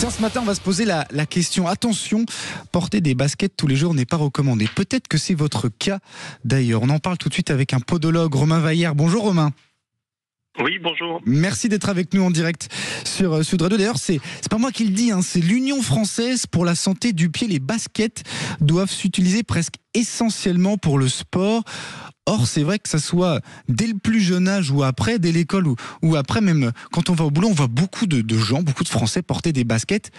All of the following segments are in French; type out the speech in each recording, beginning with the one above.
Tiens, ce matin, on va se poser la question. Attention, porter des baskets tous les jours n'est pas recommandé. Peut-être que c'est votre cas d'ailleurs. On en parle tout de suite avec un podologue, Romain Vaillère. Bonjour Romain. Oui, bonjour. Merci d'être avec nous en direct sur Sud Radio. D'ailleurs, c'est pas moi qui le dis, hein, c'est l'Union française pour la santé du pied. Les baskets doivent s'utiliser presque essentiellement pour le sport. Or, c'est vrai que ça soit dès le plus jeune âge ou après, dès l'école ou après, même quand on va au boulot, on voit beaucoup de gens, beaucoup de Français porter des baskets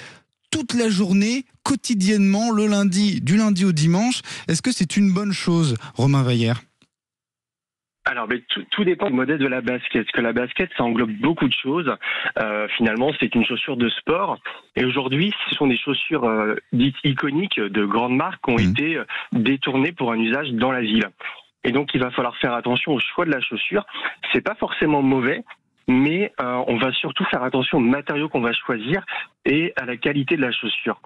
toute la journée, quotidiennement, du lundi au dimanche. Est-ce que c'est une bonne chose, Romain Vaillère ? Alors, tout dépend du modèle de la basket. Parce que la basket, ça englobe beaucoup de choses. Finalement, c'est une chaussure de sport. Et aujourd'hui, ce sont des chaussures dites iconiques de grandes marques qui ont été détournées pour un usage dans la ville. Et donc, il va falloir faire attention au choix de la chaussure. C'est pas forcément mauvais, mais on va surtout faire attention aux matériaux qu'on va choisir et à la qualité de la chaussure.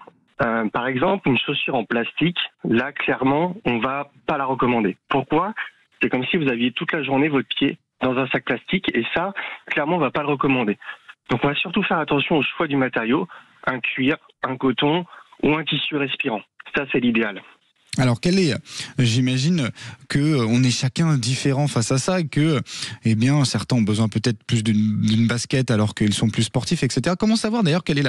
Par exemple, une chaussure en plastique, là, clairement, on va pas la recommander. Pourquoi ? C'est comme si vous aviez toute la journée votre pied dans un sac plastique, et ça, clairement, on va pas le recommander. Donc, on va surtout faire attention au choix du matériau, un cuir, un coton ou un tissu respirant. Ça, c'est l'idéal. Alors, j'imagine que on est chacun différent face à ça et que, certains ont besoin peut-être plus d'une basket alors qu'ils sont plus sportifs, etc. Comment savoir d'ailleurs quelle est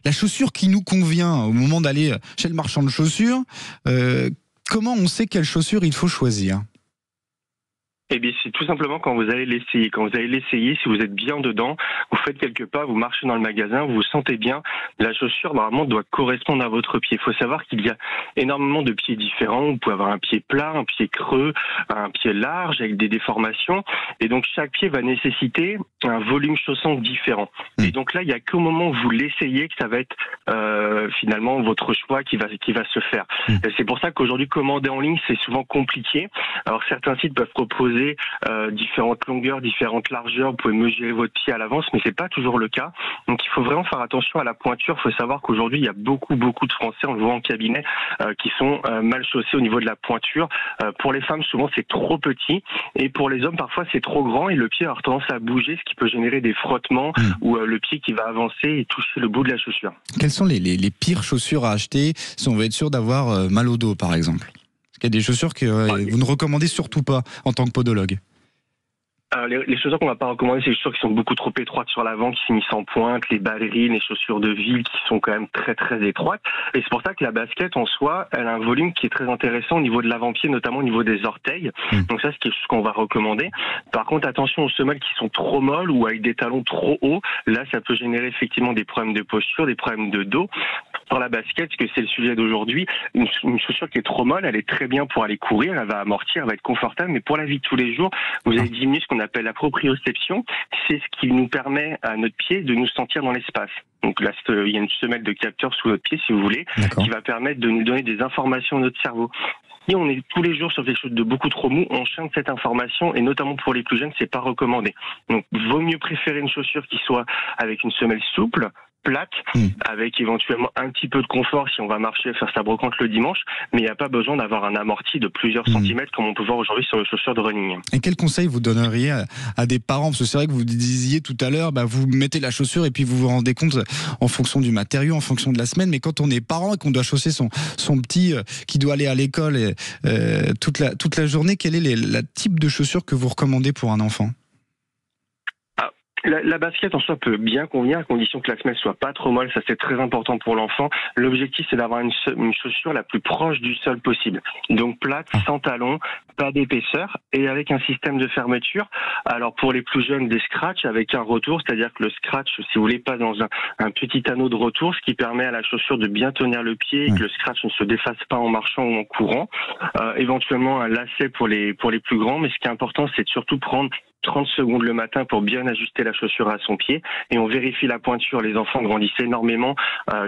la chaussure qui nous convient au moment d'aller chez le marchand de chaussures ? Comment on sait quelle chaussure il faut choisir ? Eh bien, c'est tout simplement quand vous allez l'essayer. Quand vous allez l'essayer, si vous êtes bien dedans, vous faites quelques pas, vous marchez dans le magasin, vous vous sentez bien, la chaussure, normalement, doit correspondre à votre pied. Il faut savoir qu'il y a énormément de pieds différents. Vous pouvez avoir un pied plat, un pied creux, un pied large avec des déformations. Et donc, chaque pied va nécessiter un volume chaussant différent. Et donc là, il n'y a qu'au moment où vous l'essayez que ça va être finalement votre choix qui va se faire. Et c'est pour ça qu'aujourd'hui, commander en ligne, c'est souvent compliqué. Alors, certains sites peuvent proposer différentes longueurs, différentes largeurs, vous pouvez mesurer votre pied à l'avance, mais c'est pas toujours le cas. Donc il faut vraiment faire attention à la pointure. Il faut savoir qu'aujourd'hui il y a beaucoup de Français, on le voit en cabinet, qui sont mal chaussés au niveau de la pointure. Pour les femmes, souvent c'est trop petit, et pour les hommes parfois c'est trop grand et le pied a tendance à bouger, ce qui peut générer des frottements ou le pied qui va avancer et toucher le bout de la chaussure. Quelles sont les pires chaussures à acheter si on veut être sûr d'avoir mal au dos, par exemple ? Il y a des chaussures que vous ne recommandez surtout pas en tant que podologue. Les chaussures qu'on ne va pas recommander, c'est les chaussures qui sont beaucoup trop étroites sur l'avant, qui finissent en pointe, les ballerines, les chaussures de ville qui sont quand même très très étroites. Et c'est pour ça que la basket en soi, elle a un volume qui est très intéressant au niveau de l'avant-pied, notamment au niveau des orteils. Donc ça, c'est quelque chose qu'on va recommander. Par contre, attention aux semelles qui sont trop molles ou avec des talons trop hauts. Là, ça peut générer effectivement des problèmes de posture, des problèmes de dos. Pour la basket, parce que c'est le sujet d'aujourd'hui, une chaussure qui est trop molle, elle est très bien pour aller courir, elle va amortir, elle va être confortable, mais pour la vie de tous les jours, vous allez diminuer ce qu'on appelle la proprioception. C'est ce qui nous permet à notre pied de nous sentir dans l'espace. Donc là, il y a une semelle de capteur sous notre pied, si vous voulez, qui va permettre de nous donner des informations à notre cerveau. Si on est tous les jours sur quelque chose de beaucoup trop mou, on chante cette information, et notamment pour les plus jeunes, c'est pas recommandé. Donc, vaut mieux préférer une chaussure qui soit avec une semelle souple, plate, avec éventuellement un petit peu de confort si on va marcher, faire sa brocante le dimanche, mais il n'y a pas besoin d'avoir un amorti de plusieurs centimètres comme on peut voir aujourd'hui sur les chaussures de running. Et quel conseil vous donneriez à des parents ? Parce que c'est vrai que vous disiez tout à l'heure, vous mettez la chaussure et puis vous vous rendez compte en fonction du matériau, en fonction de la semaine, mais quand on est parent et qu'on doit chausser son petit qui doit aller à l'école toute la journée, quel est le type de chaussure que vous recommandez pour un enfant ? La basket en soi peut bien convenir à condition que la semelle soit pas trop molle, ça c'est très important pour l'enfant. L'objectif c'est d'avoir une chaussure la plus proche du sol possible. Donc plate, sans talons, pas d'épaisseur et avec un système de fermeture. Alors pour les plus jeunes, des scratchs avec un retour, c'est-à-dire que le scratch, si vous voulez, passe dans un petit anneau de retour, ce qui permet à la chaussure de bien tenir le pied et que le scratch ne se défasse pas en marchant ou en courant. Éventuellement un lacet pour les plus grands, mais ce qui est important c'est de surtout prendre 30 secondes le matin pour bien ajuster la chaussure à son pied, et on vérifie la pointure. Les enfants grandissent énormément,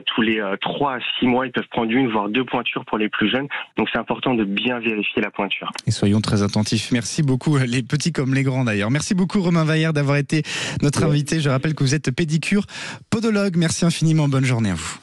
tous les 3 à 6 mois ils peuvent prendre 1 voire 2 pointures pour les plus jeunes, donc c'est important de bien vérifier la pointure. Et soyons très attentifs. Merci beaucoup, les petits comme les grands d'ailleurs. Merci beaucoup Romain Vaillère d'avoir été notre invité. Je rappelle que vous êtes pédicure podologue. Merci infiniment, bonne journée à vous.